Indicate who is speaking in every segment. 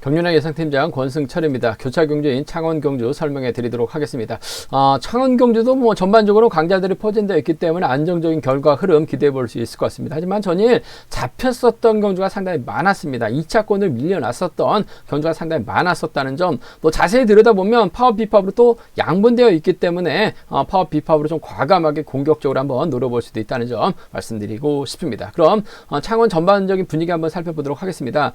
Speaker 1: 경륜의 예상팀장 권승철입니다. 교차 경주인 창원 경주 설명해 드리도록 하겠습니다. 창원 경주도 뭐 전반적으로 강자들이 포진되어 있기 때문에 안정적인 결과 흐름 기대해 볼 수 있을 것 같습니다. 하지만 전일 잡혔었던 경주가 상당히 많았습니다. 2차권을 밀려났었던 경주가 상당히 많았었다는 점, 또 자세히 들여다보면 파업 비파업으로 또 양분되어 있기 때문에 파업 비파업으로 좀 과감하게 공격적으로 한번 노려볼 수도 있다는 점 말씀드리고 싶습니다. 그럼 창원 전반적인 분위기 한번 살펴보도록 하겠습니다.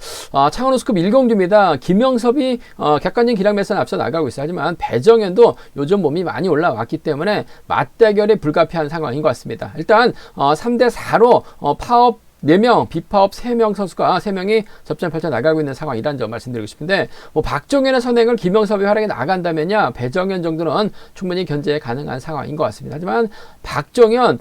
Speaker 1: 창원 우스컵 1경주입니다. 김영섭이 객관적인 기량 매선 앞서 나가고 있어요. 하지만 배정현도 요즘 몸이 많이 올라왔기 때문에 맞대결이 불가피한 상황인 것 같습니다. 일단 3대4로 파업 4명, 비파업 3명 선수가 3명이 접전 펼쳐 나가고 있는 상황이라는 점 말씀드리고 싶은데, 뭐 박종현의 선행을 김영섭이 활약해 나간다면야 배정현 정도는 충분히 견제 가능한 상황인 것 같습니다. 하지만 박종현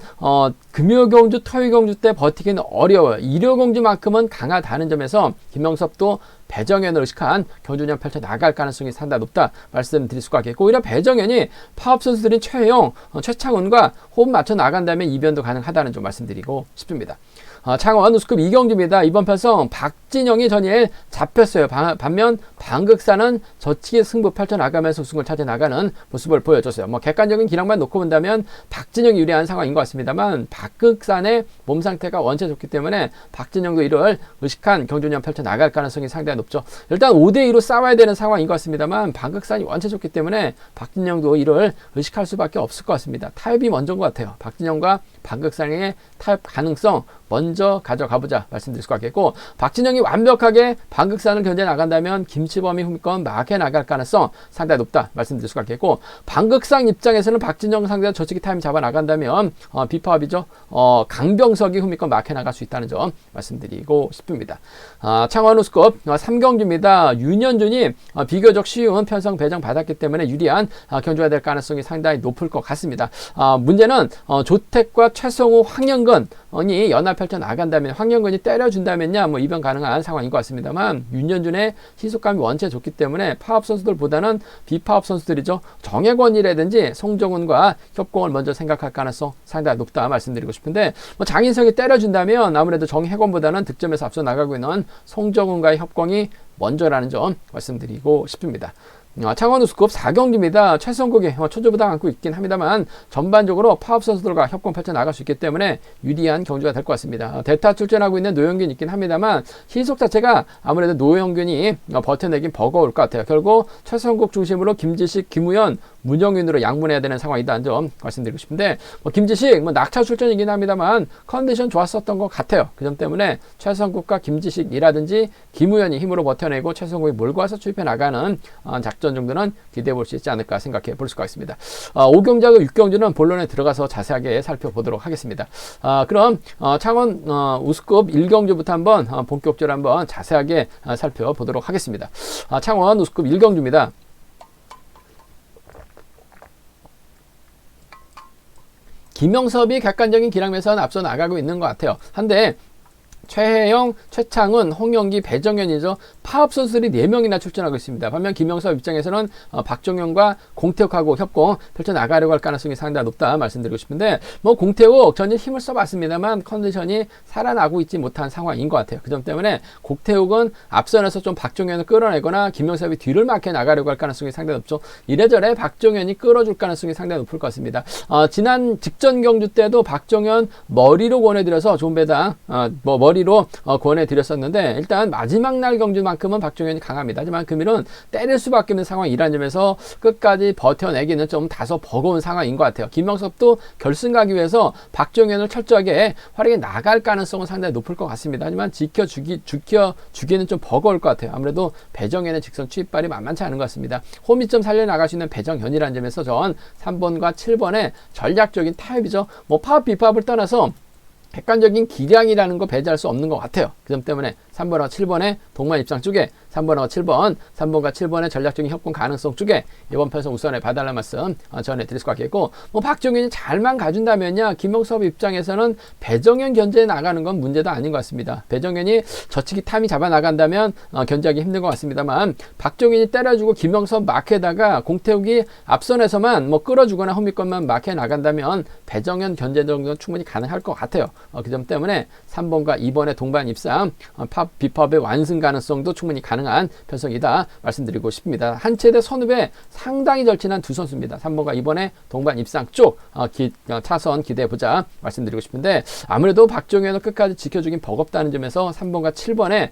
Speaker 1: 금요경주, 토요경주 때 버티기는 어려워요. 일요경주만큼은 강하다는 점에서 김영섭도 배정현을 의식한 경주전 펼쳐 나갈 가능성이 상당히 높다 말씀드릴 수가 있겠고, 오히려 배정현이 파업 선수들인 최영, 최창훈과 호흡 맞춰 나간다면 이변도 가능하다는 점 말씀드리고 싶습니다. 창원 우스컵 2경주입니다. 이번 편성 박진영이 전일 잡혔어요. 반면 방극사는 저치기 승부 펼쳐나가면서 우승을 찾아나가는 모습을 보여줬어요. 뭐 객관적인 기량만 놓고 본다면 박진영이 유리한 상황인 것 같습니다만, 박극산의 몸 상태가 원체 좋기 때문에 박진영도 이를 의식한 경주전 펼쳐나갈 가능성이 상당히 높죠. 일단 5대2로 싸워야 되는 상황인 것 같습니다만, 방극산이 원체 좋기 때문에 박진영도 이를 의식할 수밖에 없을 것 같습니다. 타협이 먼저인 것 같아요. 박진영과 방극산의 타협 가능성 먼저 가져가보자 말씀드릴 수 있겠고, 박진영이 완벽하게 방극산을 견제 나간다면 김치범이 후미권 막해 나갈 가능성 상당히 높다 말씀드릴 수가 있겠고, 방극산 입장에서는 박진영 상대로 저치기 타임 잡아 나간다면 비파업이죠. 강병석이 후미권 막해 나갈 수 있다는 점 말씀드리고 싶습니다. 창원 우스컵 3경주입니다. 윤현준이 비교적 쉬운 편성 배정 받았기 때문에 유리한 경주가 될 가능성이 상당히 높을 것 같습니다. 문제는 조택과 최성우, 황영근이 연합 펼쳐 나간다면, 황영근이 때려준다면야 뭐 이변 가능한 상황인 것 같습니다만, 윤현준의 시속감이 원체 좋기 때문에 파업 선수들보다는 비파업 선수들이죠. 정혜권이라든지 송정훈과 협공을 먼저 생각할 가능성 상당히 높다 말씀드리고 싶은데, 뭐 장인성이 때려준다면 아무래도 정혜권보다는 득점에서 앞서 나가고 있는 송정훈과의 협공이 먼저라는 점 말씀드리고 싶습니다. 창원 우스컵 4경주입니다. 최성국이 초조부담 안고 있긴 합니다만, 전반적으로 파업 선수들과 협공 펼쳐 나갈 수 있기 때문에 유리한 경주가 될 것 같습니다. 대타 출전하고 있는 노영균이 있긴 합니다만, 시속 자체가 아무래도 노영균이 버텨내긴 버거울 것 같아요. 결국 최성국 중심으로 김지식, 김우현, 문영윤으로 양분해야 되는 상황이다는 점 말씀드리고 싶은데, 김지식 낙차 출전이긴 합니다만 컨디션 좋았었던 것 같아요. 그 점 때문에 최성국과 김지식이라든지 김우현이 힘으로 버텨내고 최성국이 몰고 와서 추입해 나가는 작전 정도는 기대해 볼 수 있지 않을까 생각해 볼 수가 있습니다. 5경주하고 6경주는 본론에 들어가서 자세하게 살펴보도록 하겠습니다. 그럼 창원 우스컵 1경주부터 한번 본격적으로 한번 자세하게 살펴보도록 하겠습니다. 창원 우스컵 1경주입니다. 김영섭이 객관적인 기량에서는 앞서 나가고 있는 것 같아요. 한데 최혜영, 최창훈, 홍영기, 배정현이죠. 파업 선수들이 4명이나 출전하고 있습니다. 반면 김영섭 입장에서는 박종현과 공태욱하고 협공 펼쳐 나가려고 할 가능성이 상당히 높다 말씀드리고 싶은데, 뭐 공태욱 전일 힘을 써봤습니다만 컨디션이 살아나고 있지 못한 상황인 것 같아요. 그 점 때문에 공태욱은 앞선에서 좀 박종현을 끌어내거나 김영섭이 뒤를 막혀 나가려고 할 가능성이 상당히 높죠. 이래저래 박종현이 끌어줄 가능성이 상당히 높을 것 같습니다. 지난 직전 경주 때도 박종현 머리로 권해드려서 존배당 머리로 권해드렸었는데, 일단 마지막 날 경주만큼은 박종현이 강합니다. 하지만 금일은 때릴 수밖에 없는 상황이라는 점에서 끝까지 버텨내기는 좀 다소 버거운 상황인 것 같아요. 김영섭도 결승 가기 위해서 박종현을 철저하게 활약해 나갈 가능성은 상당히 높을 것 같습니다. 하지만 지켜주기는 좀 버거울 것 같아요. 아무래도 배정현의 직선 추입발이 만만치 않은 것 같습니다. 홈이점 살려나갈 수 있는 배정현이라는 점에서 전 3번과 7번의 전략적인 타협이죠. 뭐 파업 비파업을 떠나서 객관적인 기량이라는 거 배제할 수 없는 것 같아요. 그 점 때문에 3번하고 7번의 동반 입장 쪽에 3번하고 7번, 3번과 7번의 전략적인 협공 가능성 쪽에 이번 편성 우선에 봐달라는 말씀 전해드릴 수가 있겠고, 뭐 박종현이 잘만 가준다면요, 김영섭 입장에서는 배정현 견제에 나가는 건 문제도 아닌 것 같습니다. 배정현이 저치기 탐이 잡아 나간다면 견제하기 힘든 것 같습니다만, 박종현이 때려주고 김영섭 막해다가 공태욱이 앞선에서만 뭐 끌어주거나 홈미권만 막해 나간다면 배정현 견제 정도는 충분히 가능할 것 같아요. 그 점 때문에 3번과 2번의 동반 입상 파업, 비파업의 완승 가능성도 충분히 가능한 편성이다 말씀드리고 싶습니다. 한 채대 선후배 상당히 절친한 두 선수입니다. 3번과 2번의 동반 입상 쪽 차선 기대해보자 말씀드리고 싶은데, 아무래도 박종현을 끝까지 지켜주긴 버겁다는 점에서 3번과 7번의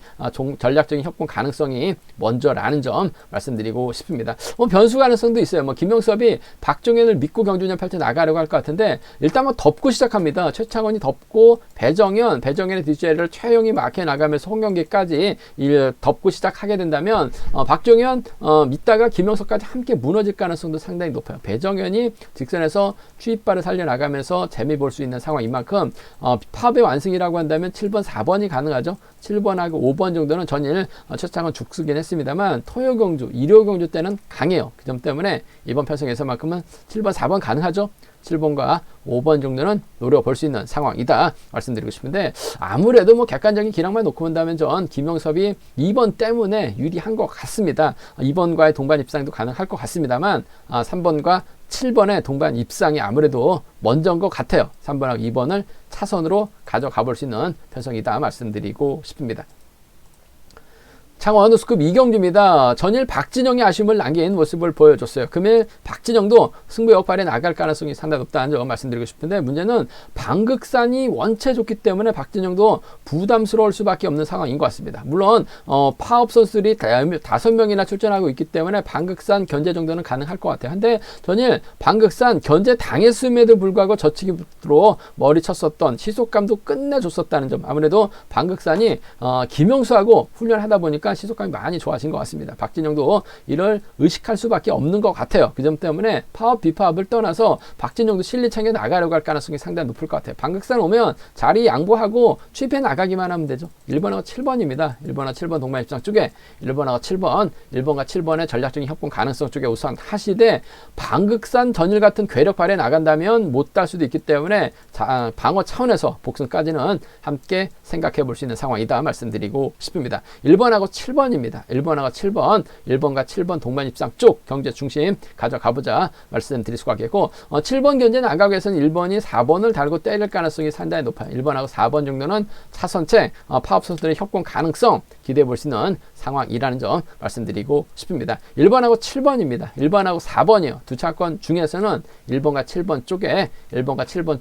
Speaker 1: 전략적인 협공 가능성이 먼저라는 점 말씀드리고 싶습니다. 변수 가능성도 있어요. 김명섭이 박종현을 믿고 경주년 펼쳐 나가려고 할 것 같은데, 일단 덮고 시작합니다. 최창원이 덮고 배정현의 뒷자리를 최영이 막혀 나가면서 홍경기까지 덮고 시작하게 된다면 박종현 믿다가 김명섭까지 함께 무너질 가능성도 상당히 높아요. 배정현이 직선에서 추입발을 살려나가면서 재미 볼 수 있는 상황인 만큼 파업의 완승이라고 한다면 7번, 4번이 가능하죠. 7번하고 5번 정도는 전일 최창원 죽쓰긴 했습니다만 토요경주, 일요경주 때는 강해요. 그 점 때문에 이번 편성에서만큼은 7번, 4번 가능하죠. 7번과 5번 정도는 노려볼 수 있는 상황이다 말씀드리고 싶은데, 아무래도 객관적인 기량만 놓고 본다면 전 김명섭이 2번 때문에 유리한 것 같습니다. 2번과의 동반 입상도 가능할 것 같습니다만 3번과 7번의 동반 입상이 아무래도 먼저인 것 같아요. 3번하고 2번을 차선으로 가져가 볼 수 있는 편성이다 말씀드리고 싶습니다. 창원 스쿱 이경주입니다. 전일 박진영이 아쉬움을 남긴 모습을 보여줬어요. 금일 박진영도 승부 역발에 나갈 가능성이 상당히 높다는 점 말씀드리고 싶은데, 문제는 방극산이 원체 좋기 때문에 박진영도 부담스러울 수밖에 없는 상황인 것 같습니다. 물론 파업 선수들이 5명이나 출전하고 있기 때문에 방극산 견제 정도는 가능할 것 같아요. 한데 전일 방극산 견제 당했음에도 불구하고 저치기로 머리 쳤었던 시속감도 끝내줬었다는 점, 아무래도 방극산이 김영수하고 훈련하다 보니까 시속감이 많이 좋아진 것 같습니다. 박진영도 이를 의식할 수밖에 없는 것 같아요. 그 점 때문에 파업, 비파업을 떠나서 박진영도 실리창에 나가려고 할 가능성이 상당히 높을 것 같아요. 방극산 오면 자리 양보하고 취입해 나가기만 하면 되죠. 1번하고 7번입니다. 1번하고 7번 동반 입상 쪽에 1번하고 7번, 1번과 7번의 전략적인 협공 가능성 쪽에 우선 하시되, 방극산 전일 같은 괴력 발휘에 나간다면 못 달 수도 있기 때문에 방어 차원에서 복승까지는 함께 생각해 볼 수 있는 상황이다 말씀드리고 싶습니다. 1번하고 7번입니다. 1번하고 7번, 1번과 7번 동반 입상 쪽 경제 중심 가져가보자 말씀드릴 수가 있겠고, 7번 견제는 안 가고 해서는 1번이 4번을 달고 때릴 가능성이 상당히 높아요. 1번하고 4번 정도는 차선책 파업 선수들의 협공 가능성 기대해 볼 수 있는 상황이라는 점 말씀드리고 싶습니다. 1번하고 7번입니다. 1번하고 4번이요. 두 차권 중에서는 1번과 7번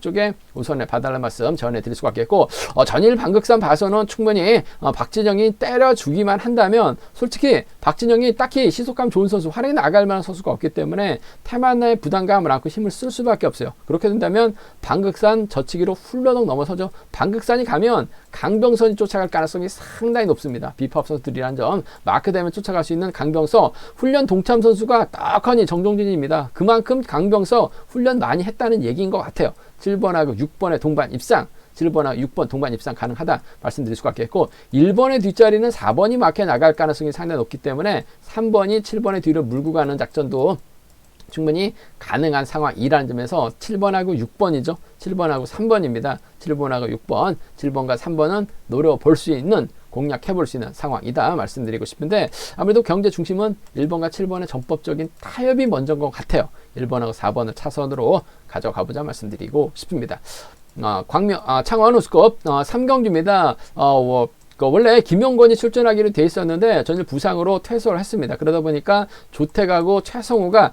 Speaker 1: 쪽에 우선에 봐달라는 말씀 전해드릴 수가 있겠고, 전일 방극산 봐서는 충분히 박진영이 때려주기만 한다면 솔직히 박진영이 딱히 시속감 좋은 선수, 활약이 나갈 만한 선수가 없기 때문에 태만의 부담감을 안고 힘을 쓸 수밖에 없어요. 그렇게 된다면 방극산 저치기로 훌러덩 넘어서죠. 방극산이 가면 강병선이 쫓아갈 가능성이 상당히 높습니다. 비파업 선수들이라는 점 마크되면 쫓아갈 수 있는 강병서, 훈련 동참 선수가 딱하니 정종진입니다. 그만큼 강병서 훈련 많이 했다는 얘기인 것 같아요. 7번하고 6번의 동반 입상, 7번하고 6번 동반 입상 가능하다 말씀드릴 수가 있겠고, 1번의 뒷자리는 4번이 막혀 나갈 가능성이 상당히 높기 때문에 3번이 7번의 뒤를 물고 가는 작전도 충분히 가능한 상황이라는 점에서 7번하고 6번이죠. 7번하고 3번입니다. 7번하고 6번, 7번과 3번은 노려볼 수 있는, 공략해 볼 수 있는 상황이다 말씀드리고 싶은데, 아무래도 경제 중심은 1번과 7번의 전법적인 타협이 먼저인 것 같아요. 1번하고 4번을 차선으로 가져가보자 말씀드리고 싶습니다. 창원 우스컵 3경주입니다. 원래 김용건이 출전하기로 돼 있었는데 전일 부상으로 퇴소를 했습니다. 그러다 보니까 조택하고 최성우가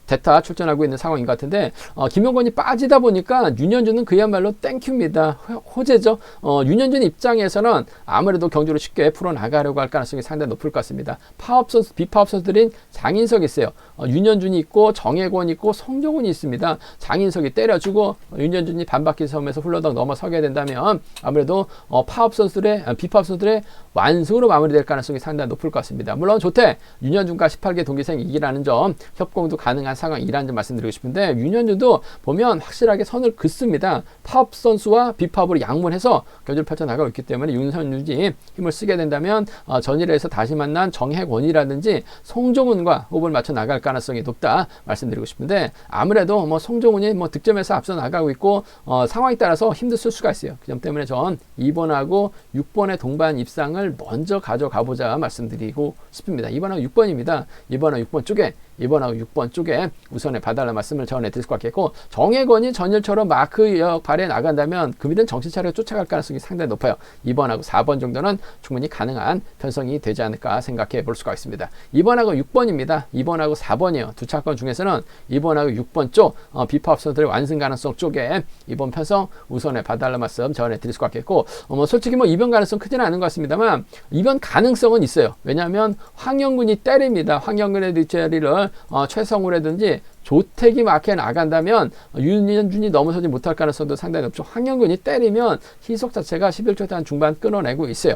Speaker 1: 대타 출전하고 있는 상황인 것 같은데, 김용건이 빠지다 보니까 윤현준은 그야말로 땡큐입니다. 호재죠. 윤현준 입장에서는 아무래도 경주를 쉽게 풀어나가려고 할 가능성이 상당히 높을 것 같습니다. 파업 선수, 비파업 선수들인 장인석이 있어요. 윤현준이 있고 정혜권이 있고 성종훈이 있습니다. 장인석이 때려주고 윤현준이 반바퀴 섬에서 훌러덩 넘어서게 된다면 아무래도 파업 선수들의, 비파업 선수들의 완승으로 마무리될 가능성이 상당히 높을 것 같습니다. 물론 조태, 윤현준과 18개 동기생이기라는 점, 협공도 가능한 상황이라는 점 말씀드리고 싶은데, 윤현준도 보면 확실하게 선을 긋습니다. 파업 선수와 비파업으로 양문해서 경주를 펼쳐나가고 있기 때문에 윤현준이 힘을 쓰게 된다면 전일에서 다시 만난 정혜권이라든지 송종훈과 호흡을 맞춰 나갈 가능성이 높다 말씀드리고 싶은데, 아무래도 송종훈이 득점에서 앞서 나가고 있고 상황에 따라서 힘도 쓸 수가 있어요. 그 점 때문에 전 2번하고 6번의 동반 입상을 먼저 가져가보자 말씀드리고 싶습니다. 2번하고 6번입니다. 2번하고 6번 쪽에 2번하고 6번 쪽에 우선에 봐달라는 말씀을 전해드릴 수 같겠고, 정혜건이 전일처럼 마크역 발에 나간다면 금일은 정신 차려 쫓아갈 가능성이 상당히 높아요. 2번하고 4번 정도는 충분히 가능한 편성이 되지 않을까 생각해 볼 수가 있습니다. 2번하고 6번입니다. 2번하고 4번이요. 두 차권 중에서는 2번하고 6번 쪽 비파업선들의 완승 가능성 쪽에 2번 편성 우선에 봐달라는 말씀 전해드릴 수 같겠고, 솔직히 뭐 2번 가능성 크지는 않은 것 같습니다만 2번 가능성은 있어요. 왜냐하면 황영근이 때립니다. 황영근의 뒷자리를 최성우라든지 조택이 막혀 나간다면 윤현준이 넘어서지 못할 가능성도 상당히 높죠. 황영근이 때리면 희석 자체가 11초 단 중반 끊어내고 있어요.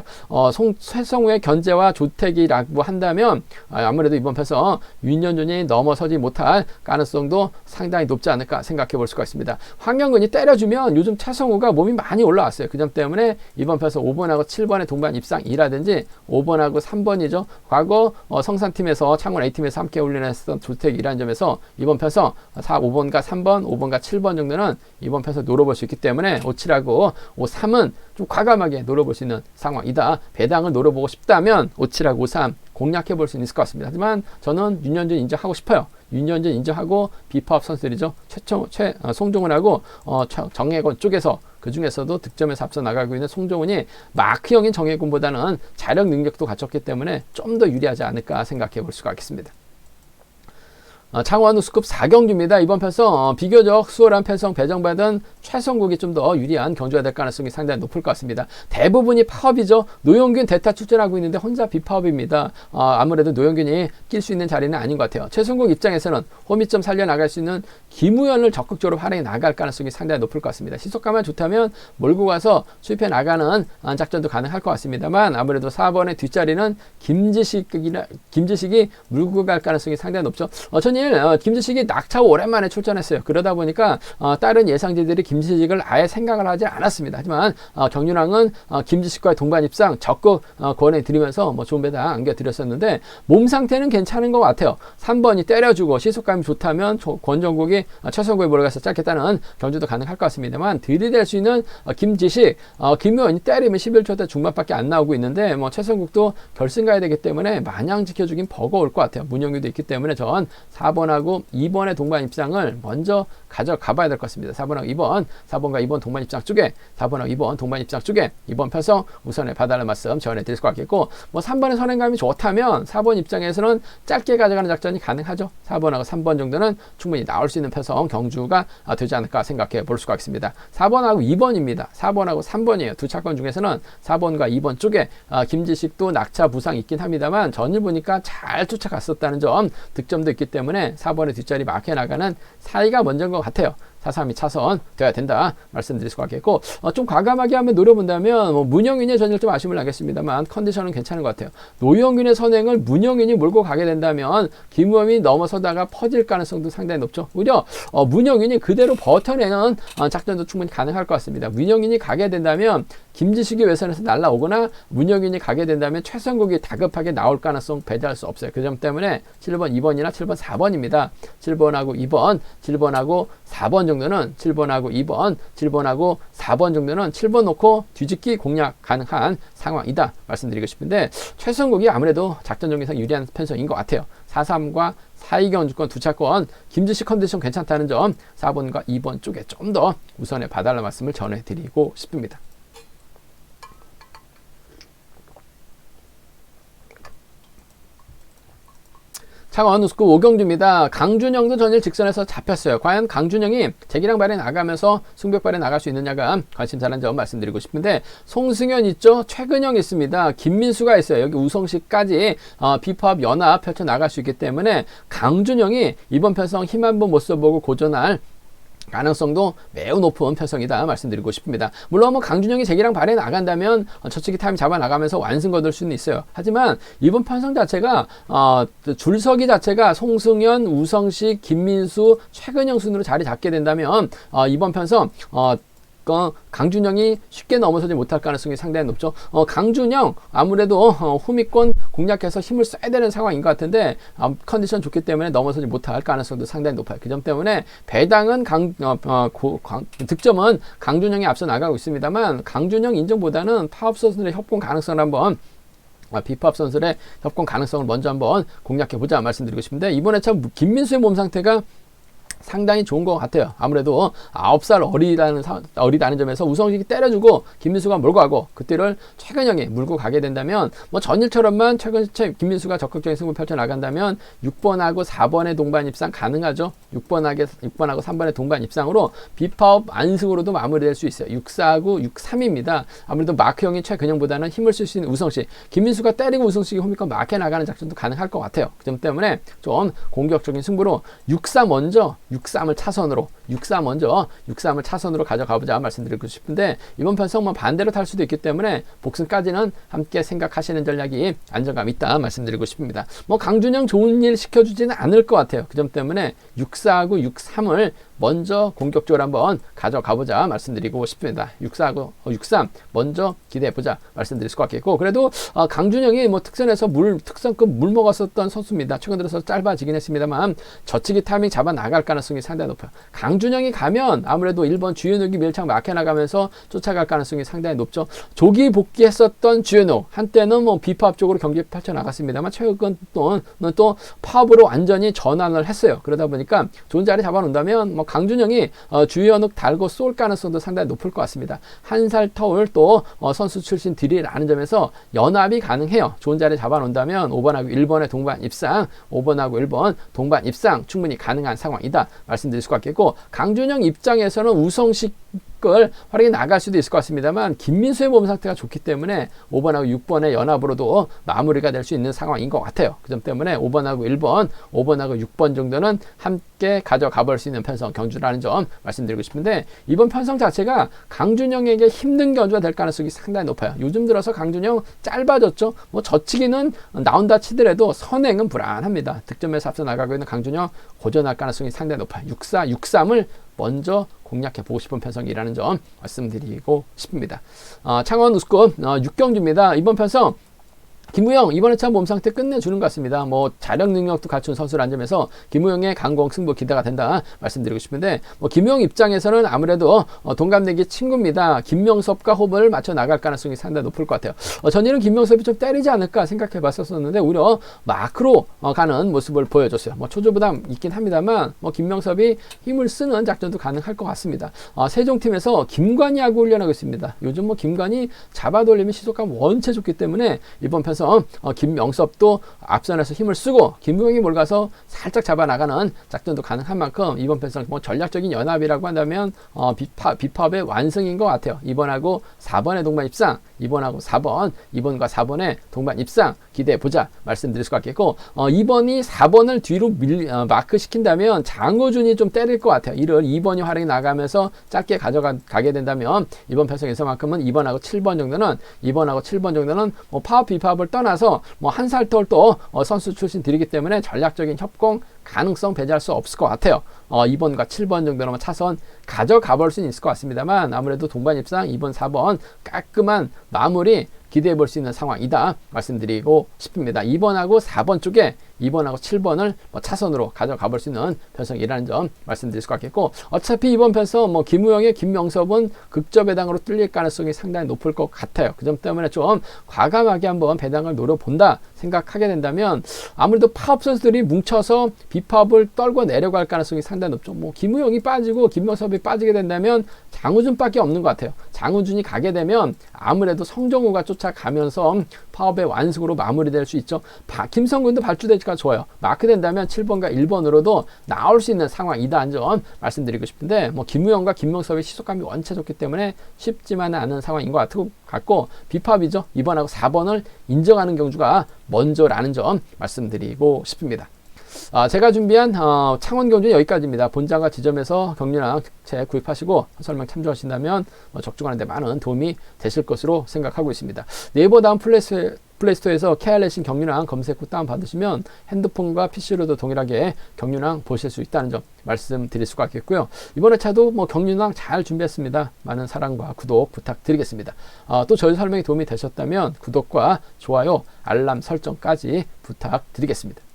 Speaker 1: 최성우의 견제와 조택이라고 한다면 아무래도 이번 편성 윤현준이 넘어서지 못할 가능성도 상당히 높지 않을까 생각해 볼 수가 있습니다. 황영근이 때려주면 요즘 최성우가 몸이 많이 올라왔어요. 그 점 때문에 이번 편성 5번하고 7번의 동반 입상이라든지 5번하고 3번이죠. 과거 성산팀에서 창원 A팀에서 함께 훈련했던 조택이라는 점에서 이번 편성 5번과 3번, 5번과 7번 정도는 이번 편성 노려볼 수 있기 때문에 5, 7하고 5, 3은 좀 과감하게 노려볼 수 있는 상황이다. 배당을 노려보고 싶다면 5, 7하고 5, 3 공략해 볼 수 있을 것 같습니다. 하지만 저는 윤현준 인정하고 싶어요. 윤현준 인정하고 비파업 선수들이죠. 송종훈하고 정혜건 쪽에서 그 중에서도 득점에서 앞서 나가고 있는 송종훈이 마크형인 정혜건보다는 자력 능력도 갖췄기 때문에 좀 더 유리하지 않을까 생각해 볼 수가 있겠습니다. 창원 우수급 4경주입니다. 이번 편성 비교적 수월한 편성 배정받은 최성국이 좀 더 유리한 경주가 될 가능성이 상당히 높을 것 같습니다. 대부분이 파업이죠. 노영균 대타 출전하고 있는데 혼자 비파업입니다. 아무래도 노영균이 낄 수 있는 자리는 아닌 것 같아요. 최성국 입장에서는 호미점 살려나갈 수 있는 김우현을 적극적으로 활용해 나갈 가능성이 상당히 높을 것 같습니다. 시속감만 좋다면 몰고 가서 수입해 나가는 작전도 가능할 것 같습니다만 아무래도 4번의 뒷자리는 김지식이 물고 갈 가능성이 상당히 높죠. 전일 김지식이 낙차후 오랜만에 출전했어요. 그러다 보니까 다른 예상지들이 김지식을 아예 생각을 하지 않았습니다. 하지만 경륜왕은 김지식과의 동반 입상 적극 권해드리면서 좋은 배당 안겨드렸었는데 몸 상태는 괜찮은 것 같아요. 3번이 때려주고 시속감이 좋다면 권정국이 최성국에 몰아가서 짧겠다는 경주도 가능할 것 같습니다만 들이댈 수 있는 김지식, 김우현이 때리면 11초대 중반밖에 안 나오고 있는데 최성국도 결승 가야 되기 때문에 마냥 지켜주긴 버거울 것 같아요. 문영규도 있기 때문에 전 4번하고 2번의 동반 입상을 먼저 가져가 봐야 될 것 같습니다. 4번하고 2번, 4번과 2번 동반 입상 쪽에 4번하고 2번 동반 입상 쪽에 2번 편성 우선에 봐달라는 말씀 전해드릴 것 같겠고 3번의 선행감이 좋다면 4번 입장에서는 짧게 가져가는 작전이 가능하죠. 4번하고 3번 정도는 충분히 나올 수 있는 편성 경주가 되지 않을까 생각해 볼 수가 있습니다. 4번하고 2번입니다. 4번하고 3번이에요. 두 차권 중에서는 4번과 2번 쪽에 김지식도 낙차 부상 있긴 합니다만 전일 보니까 잘 쫓아갔었다는 점 득점도 있기 때문에 4번의 뒷자리 막혀 나가는 사이가 먼저인 것 같아요. 4-3-2 차선 돼야 된다 말씀드릴 수 같겠고 좀 과감하게 한번 노려본다면 문영윤의 전일 좀 아쉬움을 나겠습니다만 컨디션은 괜찮은 것 같아요. 노영윤의 선행을 문영윤이 몰고 가게 된다면 김우현이 넘어서다가 퍼질 가능성도 상당히 높죠. 오히려 문영윤이 그대로 버텨내는 작전도 충분히 가능할 것 같습니다. 문영윤이 가게 된다면 김지식이 외선에서 날라오거나 문영윤이 가게 된다면 최성국이 다급하게 나올 가능성 배제할 수 없어요. 그 점 때문에 7번, 2번이나 7번, 4번입니다. 7번하고 2번, 7번하고 4번 정도는 7번하고 2번, 7번하고 4번 정도는 7번 놓고 뒤집기 공략 가능한 상황이다 말씀드리고 싶은데 최성국이 아무래도 작전 정리상 유리한 편성인 것 같아요. 4-3과 4-2 경주권 두 차권 김지식 컨디션 괜찮다는 점 4번과 2번 쪽에 좀 더 우선에 봐달라는 말씀을 전해드리고 싶습니다. 창원 우스급 5경주입니다. 강준영도 전일 직선에서 잡혔어요. 과연 강준영이 재기량 발에 나가면서 승벽 발에 나갈 수 있느냐가 관심사라는 점 말씀드리고 싶은데 송승현 있죠. 최근영 있습니다. 김민수가 있어요. 여기 우성식까지 비파업 연합 펼쳐 나갈 수 있기 때문에 강준영이 이번 편성 힘 한번 못 써보고 고전할 가능성도 매우 높은 편성이다 말씀드리고 싶습니다. 물론 강준영이 재기량 발에 나간다면 저치기 타임 잡아 나가면서 완승 거둘 수는 있어요. 하지만 이번 편성 자체가 줄서기 자체가 송승현, 우성식, 김민수, 최근영 순으로 자리 잡게 된다면 이번 편성 강준영이 쉽게 넘어서지 못할 가능성이 상당히 높죠. 강준영 아무래도 후미권 공략해서 힘을 써야 되는 상황인 것 같은데 컨디션 좋기 때문에 넘어서지 못할 가능성도 상당히 높아요. 그 점 때문에 배당은 득점은 강준영이 앞서 나가고 있습니다만 강준영 인정보다는 파업 선수들의 협공 가능성을 한번 비팝 선수의 협공 가능성을 먼저 한번 공략해보자 말씀드리고 싶은데, 이번에 참 김민수의 몸 상태가 상당히 좋은 것 같아요. 아무래도 9살 어리다는 점에서 우성식이 때려주고 김민수가 몰고 가고 그때를 최근영이 물고 가게 된다면, 뭐 전일처럼만 김민수가 적극적인 승부 펼쳐 나간다면 6번하고 4번의 동반 입상 가능하죠. 6번하고 3번의 동반 입상으로 비파업 안승으로도 마무리될 수 있어요. 6-4하고 6-3입니다. 아무래도 마크형이 최근영보다는 힘을 쓸 수 있는 우성식, 김민수가 때리고 우성식이 홈이건 마크에 나가는 작전도 가능할 것 같아요. 그 점 때문에 좀 공격적인 승부로 6-4 먼저 6-3을 차선으로 6-3을 차선으로 가져가보자 말씀드리고 싶은데, 이번 편성만 반대로 탈 수도 있기 때문에 복승까지는 함께 생각하시는 전략이 안정감 있다 말씀드리고 싶습니다. 뭐 강준영 좋은 일 시켜주지는 않을 것 같아요. 그 점 때문에 6-4하고 6-3을 먼저 공격적으로 한번 가져가보자 말씀드리고 싶습니다. 6-4하고 6-3 먼저 기대해보자 말씀드릴 수 같겠고, 그래도 강준영이 뭐 특선에서 특선급 물 먹었었던 선수입니다. 최근 들어서 짧아지긴 했습니다만 저치기 타이밍 잡아 나갈 가능성이 상당히 높아요. 강준영이 가면 아무래도 1번 주현욱이 밀착 막혀 나가면서 쫓아갈 가능성이 상당히 높죠. 조기 복귀했었던 주현욱, 한때는 뭐 비파업 쪽으로 경기 펼쳐 나갔습니다만 최근 또 파업으로 완전히 전환을 했어요. 그러다 보니까 좋은 자리 잡아놓는다면 뭐 강준영이 주현욱 달고 쏠 가능성도 상당히 높을 것 같습니다. 한 살 터울 또 선수 출신 딜이라는 점에서 연합이 가능해요. 좋은 자리 잡아놓는다면 5번하고 1번의 동반 입상, 5번하고 1번 동반 입상 충분히 가능한 상황이다 말씀드릴 수 같겠고, 강준영 입장에서는 우성식을 활용해 나갈 수도 있을 것 같습니다만 김민수의 몸 상태가 좋기 때문에 5번하고 6번의 연합으로도 마무리가 될 수 있는 상황인 것 같아요. 그 점 때문에 5번하고 1번, 5번하고 6번 정도는 함께 가져가 볼 수 있는 편성 경주라는 점 말씀드리고 싶은데, 이번 편성 자체가 강준영에게 힘든 경주가 될 가능성이 상당히 높아요. 요즘 들어서 강준영 짧아졌죠. 뭐 저치기는 나온다 치더라도 선행은 불안합니다. 득점에서 앞서 나가고 있는 강준영 고전할 가능성이 상당히 높아요. 6-4, 6-3을 먼저 공략해 보고 싶은 편성이라는 점 말씀드리고 싶습니다. 창원 우스컵 6경주입니다. 이번 편성 김우영 이번에 참 몸 상태 끝내주는 것 같습니다. 뭐 자력 능력도 갖춘 선수라는 점에서 김우영의 강공 승부 기대가 된다 말씀드리고 싶은데, 뭐 김우영 입장에서는 아무래도 동갑내기 친구입니다. 김명섭과 호흡을 맞춰 나갈 가능성이 상당히 높을 것 같아요. 전일은 김명섭이 좀 때리지 않을까 생각해 봤었는데 오히려 마크로 가는 모습을 보여줬어요. 뭐 초조부담 있긴 합니다만 뭐 김명섭이 힘을 쓰는 작전도 가능할 것 같습니다. 세종팀에서 김관이 야구 훈련하고 있습니다. 요즘 뭐 김관이 잡아 돌리면 시속감 원체 좋기 때문에 이번 편성 김명섭도 앞선에서 힘을 쓰고 김우영이 몰가서 살짝 잡아 나가는 작전도 가능한 만큼 이번 편성 뭐 전략적인 연합이라고 한다면 비팝의 완성인 것 같아요. 2번하고 4번의 동반 입상, 2번하고 4번, 2번과 4번의 동반 입상 기대해 보자 말씀드릴 수 같겠고, 2번이 4번을 뒤로 마크 시킨다면 장호준이 좀 때릴 것 같아요. 이를 2번이 활용이 나가면서 짧게 가져가게 된다면 이번 편성에서만큼은 2번하고 7번 정도는 뭐 파업 비팝을 떠나서 뭐 한 살 털 또 선수 출신 들이기 때문에 전략적인 협공 가능성 배제할 수 없을 것 같아요. 2번과 7번 정도로만 차선 가져가 볼 수는 있을 것 같습니다만 아무래도 동반 입상 2번, 4번 깔끔한 마무리 기대해 볼 수 있는 상황이다 말씀드리고 싶습니다. 2번하고 4번 쪽에 2번하고 7번을 뭐 차선으로 가져가 볼 수 있는 편성이라는 점 말씀드릴 수 같겠고, 어차피 이번 편성 뭐 김우영의 김명섭은 극저 배당으로 뚫릴 가능성이 상당히 높을 것 같아요. 그 점 때문에 좀 과감하게 한번 배당을 노려본다 생각하게 된다면 아무래도 파업 선수들이 뭉쳐서 비파업을 떨고 내려갈 가능성이 상당히 높죠. 뭐 김우영이 빠지고 김명섭이 빠지게 된다면 장우준밖에 없는 것 같아요. 장우준이 가게 되면 아무래도 성정우가 쫓아가면서 파업의 완승으로 마무리될 수 있죠. 김성근도 발주대지가 좋아요. 마크 된다면 7번과 1번으로도 나올 수 있는 상황이다 한 점 말씀드리고 싶은데, 뭐 김우영과 김명섭의 시속감이 원체 좋기 때문에 쉽지만은 않은 상황인 것 같고 비파업이죠. 2번하고 4번을 인정하는 경주가 먼저라는 점 말씀드리고 싶습니다. 제가 준비한 창원 경주 여기까지입니다. 본장과 지점에서 경륜왕 책 구입하시고 설명 참조하신다면 적중하는 데 많은 도움이 되실 것으로 생각하고 있습니다. 네이버 다운 플레이스토어에서 KR레싱 경륜왕 검색 후 다운받으시면 핸드폰과 PC로도 동일하게 경륜왕 보실 수 있다는 점 말씀드릴 수가 있겠고요. 이번 회차도 뭐 경륜왕 잘 준비했습니다. 많은 사랑과 구독 부탁드리겠습니다. 또 저희 설명이 도움이 되셨다면 구독과 좋아요, 알람 설정까지 부탁드리겠습니다.